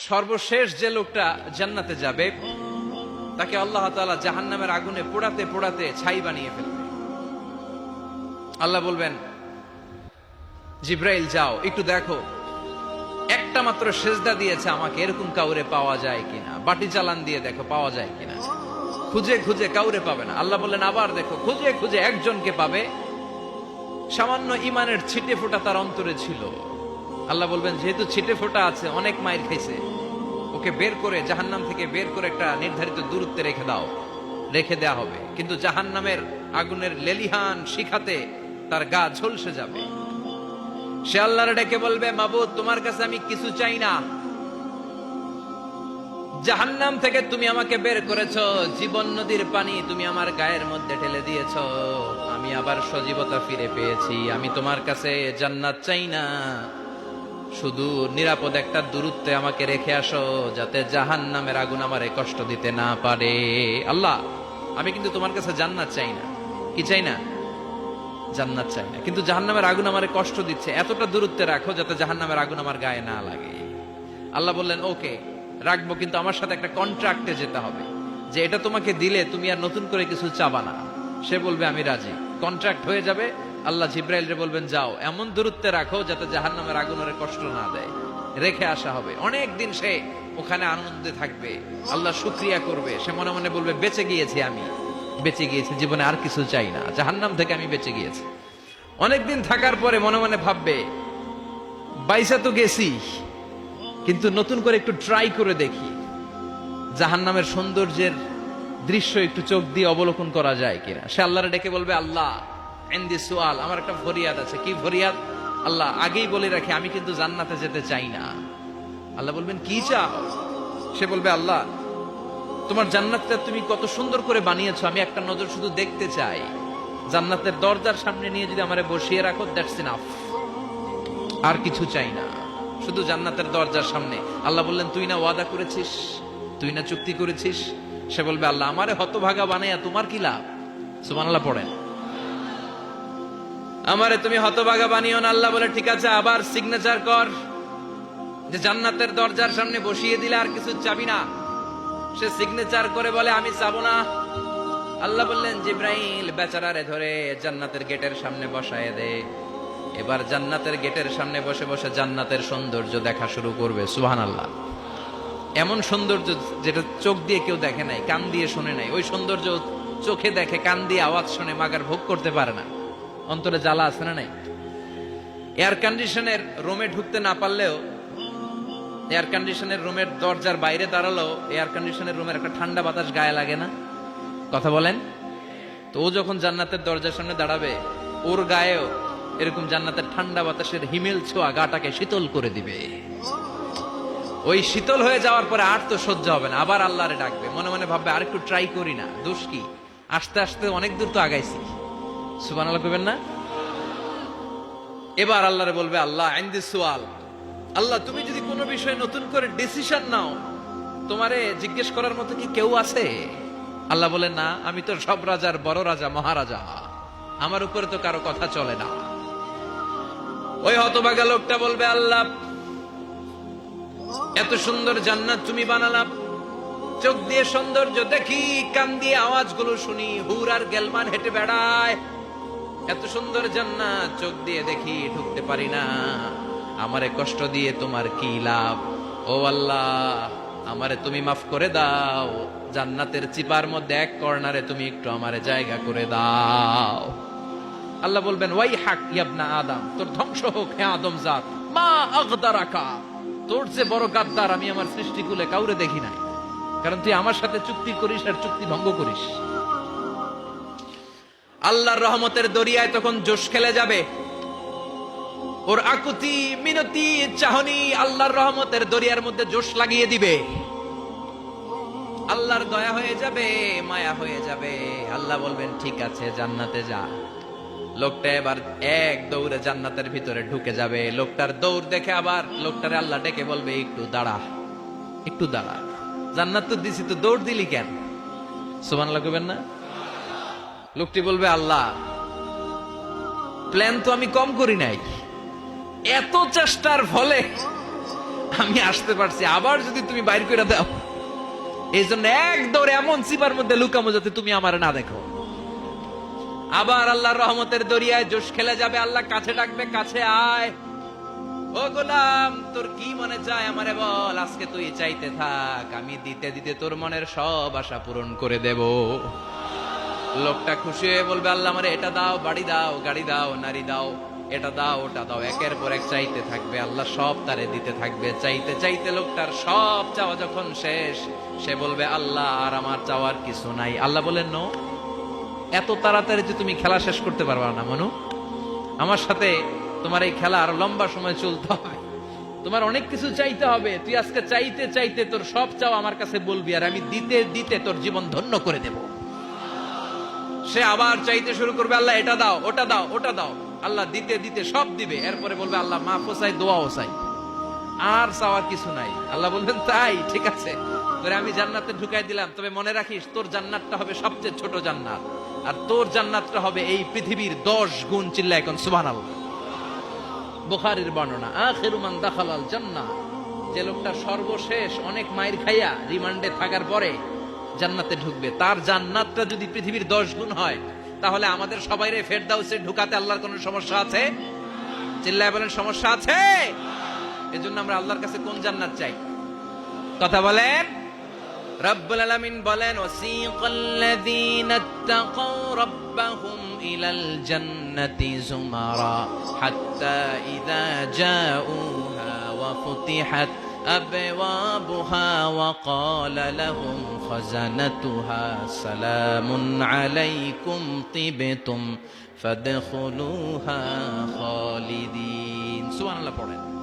সর্বশেষ যে লোকটা জান্নাতে যাবে তাকে আল্লাহ তাআলা জাহান্নামের আগুনে পোড়াতে পোড়াতে ছাই বানিয়ে ফেলবে। আল্লাহ বলবেন, জিব্রাইল যাও একটু দেখো, একটা মাত্র সেজদা দিয়েছে আমাকে, এরকম কাউরে পাওয়া যায় কিনা। বাটি চালান দিয়ে দেখো পাওয়া যায় কিনা। খুঁজে খুঁজে কাউরে পাবে না। আল্লাহ বললেন আবার দেখো, খুঁজে খুঁজে একজনকে পাবে, সামান্য ইমানের ছিটে ফোঁটা তার অন্তরে ছিল। আল্লাহ বলবেন, যেহেতু ছিটে ফোঁটা আছে, অনেক মায়ের খাইছে, ওকে বের করে জাহান্নাম থেকে বের করে একটা নির্ধারিত দূরত্বে রেখে দাও। রেখে দেয়া হবে, কিন্তু জাহান্নামের আগুনের লেলিহান শিখাতে তার গা ঝলসে যাবে। সে আল্লাহর ডেকে বলবে, মাবুদ তোমার কাছে আমি কিছু চাই না, জাহান্নাম থেকে তুমি আমাকে বের করেছো, জীবন নদীর পানি তুমি আমার গায়ের মধ্যে ঢেলে দিয়েছো, আমি আবার সজীবতা ফিরে পেয়েছি। আমি তোমার কাছে জান্নাত চাই না, শুধু নিরাপদ একটা দূরত্বে আমাকে রেখে আসো, যাতে জাহান্নামের আগুন আমারে কষ্ট দিতে না পারে। আল্লাহ, আমি কিন্তু তোমার কাছে জান্নাত চাই না। কি চাই না? জান্নাত চাই না, কিন্তু জাহান্নামের আগুন আমারে কষ্ট দিচ্ছে, এতটা দূরত্বে রাখো যাতে জাহান্নামের আগুন আমার গায়ে না লাগে। আল্লাহ বললেন, ওকে রাখবো, কিন্তু আমার সাথে একটা কন্ট্রাক্টে যেতে হবে, যে এটা তোমাকে দিলে তুমি আর নতুন করে কিছু চাবা না। সে বলবে আমি রাজি, কন্ট্রাক্ট হয়ে যাবে। আল্লাহ জিব্রাইলরে বলবেন, যাও এমন দূরত্বে রাখো যাতে জাহান্নামের আগুন ওরে কষ্ট না দেয়। রেখে আসা হবে, অনেক দিন সে ওখানে আনন্দে থাকবে, আল্লাহ শুকরিয়া করবে। সে মনে মনে বলবে, বেঁচে গিয়েছি, আমি বেঁচে গিয়েছি, জীবনে আর কিছু চাই না, জাহান্নাম থেকে আমি বেঁচে গিয়েছি। অনেকদিন থাকার পরে মনে মনে ভাববে, বাইসা তো গেছি, কিন্তু নতুন করে একটু ট্রাই করে দেখি, জাহান্নামের সৌন্দর্যের দৃশ্য একটু চোখ দিয়ে অবলোকন করা যায় কিনা। সে আল্লাহরে ডেকে বলবে, আল্লাহ ইনদি সুআল, আমার একটা ফরিয়াদ আছে। কি ফরিয়াদ? আল্লাহ আগেই বলে রাখি, আমি কিন্তু জান্নাতে যেতে চাই না। আল্লাহ বলবেন, কি চাও? সে বলবে, আল্লাহ তোমার জান্নাতটা তুমি কত সুন্দর করে বানিয়েছো, আমি একটা নজর শুধু দেখতে চাই। জান্নাতের দরজার সামনে নিয়ে যদি আমারে বসিয়ে রাখো, দ্যাটস ইনাফ, আর কিছু চাই না, শুধু জান্নাতের দরজার সামনে। আল্লাহ বললেন, তুই না ওয়াদা করেছিস, তুই না চুক্তি করেছিস। সে বলবে, আল্লাহ আমারে হতভাগা বানাইয়া তোমার কি লাভ? সুবহানাল্লাহ পড়েন। আমারে তুমি হতভাগা বানিও না। আল্লাহ বলে, ঠিক আছে, আবার সিগনেচার কর যে জান্নাতের দরজার সামনে বসিয়ে দিলে আর কিছু চাবি না। সে সিগনেচার করে বলে, আমি চাবো না। আল্লাহ বললেন, জিব্রাইল বেচারারে ধরে জান্নাতের গেটের সামনে বসায় দে। এবার জান্নাতের গেটের সামনে বসে বসে জান্নাতের সৌন্দর্য দেখা শুরু করবে। সুবহানাল্লাহ। এমন সৌন্দর্য যেটা চোখ দিয়ে কেউ দেখে নাই, কান দিয়ে শুনে নাই। ওই সৌন্দর্য চোখে দেখে, কান দিয়ে আওয়াজ শুনে, মাগার ভোগ করতে পারে না। অন্তরে জ্বালা আছে না নাই? এয়ার কন্ডিশনের রুমে ঢুকতে না পারলেও, এয়ার কন্ডিশনের রুমের দরজার বাইরে দাঁড়ালো, এয়ার কন্ডিশনের রুমের একটা ঠান্ডা বাতাস গায়ে লাগে না? কথা বলেন তো। ও যখন জান্নাতের দরজার সামনে দাঁড়াবে, ওর গায়েও এরকম জান্নাতের ঠান্ডা বাতাসের হিমেল ছোঁয়া গাটাকে শীতল করে দিবে। ওই শীতল হয়ে যাওয়ার পরে আর তো সহ্য হবে না, আবার আল্লাহরে ডাকবে। মনে মনে ভাববে, আর একটু ট্রাই করি না, দোষ কি, আস্তে আস্তে অনেক দূর তো আগাইছি। সুবহানাল্লাহ কইবেন না? এবার আল্লাহরে বলবে, আল্লাহ ইনদি সুআল, আল্লাহ তুমি যদি কোনো বিষয়ে নতুন করে ডিসিশন নাও, তোমারে জিজ্ঞেস করার মতো কি কেউ আছে? আল্লাহ বলে, না, আমি তো সব রাজার বড় রাজা, মহারাজা, আমার উপরে তো কারো কথা চলে না। ওই হতভাগা লোকটা বলবে, আল্লাহ এত সুন্দর জান্নাত তুমি বানালাম, চোখ দিয়ে সৌন্দর্য দেখি, কান দিয়ে আওয়াজগুলো শুনি, হুর আর গেলমান হেঁটে বেড়ায়, এত সুন্দর জান্নাত চোখ দিয়ে দেখি, ঢুকতে পারি না, আমারে কষ্ট দিয়ে তোমার কি লাভ? ও আল্লাহ, আমারে তুমি মাফ করে দাও, জান্নাতের চিপার মধ্যে এক কর্নারে তুমি একটু আমারে জায়গা করে দাও। আল্লাহ বলবেন, ওয়াই হাক ইবনা আদম, তোর ধ্বংস হোক হে আদম জাত, মা আগদারাকা, তোর যে বড় গাদ্দার আমি আমার সৃষ্টিকুলে কাউরে দেখি নাই, কারণ তুই আমার সাথে চুক্তি করিস আর চুক্তি ভঙ্গ করিস। আল্লাহর রহমতের দরিয়ায় তখন জোশ খেলে যাবে। ওর আকুতি মিনতি চাহনি আল্লাহর রহমতের দরিয়ার মধ্যে জোশ লাগিয়ে দিবে। আল্লাহর দয়া হয়ে যাবে, মায়া হয়ে যাবে। আল্লাহ বলবেন, ঠিক আছে, জান্নাতে যা। লোকটা এবার এক দৌড়ে জান্নাতের ভিতরে ঢুকে যাবে। লোকটার দৌড় দেখে আবার লোকটারে আল্লাহ ডেকে বলবে, একটু দাঁড়া, একটু দাঁড়া, জান্নাত তো দিছি, তো দৌড় দিলি কেন? সুবহানাল্লাহ কইবেন না? লোকটি বলবে, আল্লাহ প্ল্যান তো আমি কম করি নাই, এত চেষ্টার ফলে আমি আসতে পারছি, আবার যদি তুমি বাইর করে দাও, এই জন্য এক দৌড়ে এমন চিপার মধ্যে লুকামো যাতে তুমি আমার না দেখো। আবার আল্লাহর রহমতের দরিয়ায় জোশ খেলে যাবে, আল্লাহ কাছে ডাকবে, কাছে আয়, ও গোলাম তোর কি মনে চায় আমারে বল, আজকে তুই চাইতে থাক, আমি দিতে দিতে তোর মনের সব আশা পূরণ করে দেব। লোকটা খুশি হয়ে বলবে, আল্লাহ আমারে এটা দাও, বাড়ি দাও, গাড়ি দাও, নারী দাও, এটা দাও, ওটা দাও, একের পর এক চাইতে থাকবে, আল্লাহ সব তারে দিতে থাকবে। চাইতে চাইতে লোকটার সব চাওয়া যখন শেষ, সে বলবে, আল্লাহ আর আমার চাওয়ার কিছু নাই। আল্লাহ বলেন, নো, এত তাড়াতাড়ি যে তুমি খেলা শেষ করতে পারবা না মানু, আমার সাথে তোমার এই খেলা আরো লম্বা সময় চলতে হবে, তোমার অনেক কিছু চাইতে হবে। তুই আজকে চাইতে চাইতে তোর সব চাও আমার কাছে বলবি, আর আমি দিতে দিতে তোর জীবন ধন্য করে দেব। সে আবার চাইতে শুরু করবে, আল্লাহ এটা দাও, ওটা দাও, ওটা দাও, আল্লাহ দিতে দিতে সব দিবে। এরপরে বলবে, আল্লাহ মাফও চাই, দোয়াও চাই, আর চাওয়ার কিছু নাই। আল্লাহ বলবেন, তাই ঠিক আছে, তোরে আমি জান্নাতে ঢুকাই দিলাম, তবে মনে রাখিস তোর জান্নাতটা হবে সবচেয়ে ছোট জান্নাত, আর তোর জান্নাতটা হবে এই পৃথিবীর 10 গুণ। চিল্লা এখন সুবহানাল্লাহ। বুখারীর বর্ণনা, আখিরু মান দাখালাল জান্নাহ, যে লোকটা সর্বশেষ অনেক মাইর খাইয়া রিমান্ডে থাকার পরে জান্নাতে ঢুকবে, তার জান্নাতটা যদি পৃথিবীর 10 গুণ হয়, তাহলে আমাদের সবাইরে ফেরদাউসে ঢুকাতে আল্লাহর কোনো সমস্যা আছে? চিল্লায় বলেন, সমস্যা আছে? এজন্য আমরা আল্লাহর কাছে কোন জান্নাত চাই? কথা বলেন। রব্বুল আলামিন বলেন, ওয়াসিকাল্লাযীনা ইত্তাকাউ রাব্বাহুম ইলাল জান্নাতি যুমারা হাত্তা ইযা জাউহা ওয়া ফুতিহাত আবওয়াবুহা ওয়া ক্বালা লাহুম খাযানাতুহা সালামুন আলাইকুম তিবতুম ফাদখুলুহা খালিদিন। সুবহানাল্লাহ পড়েন।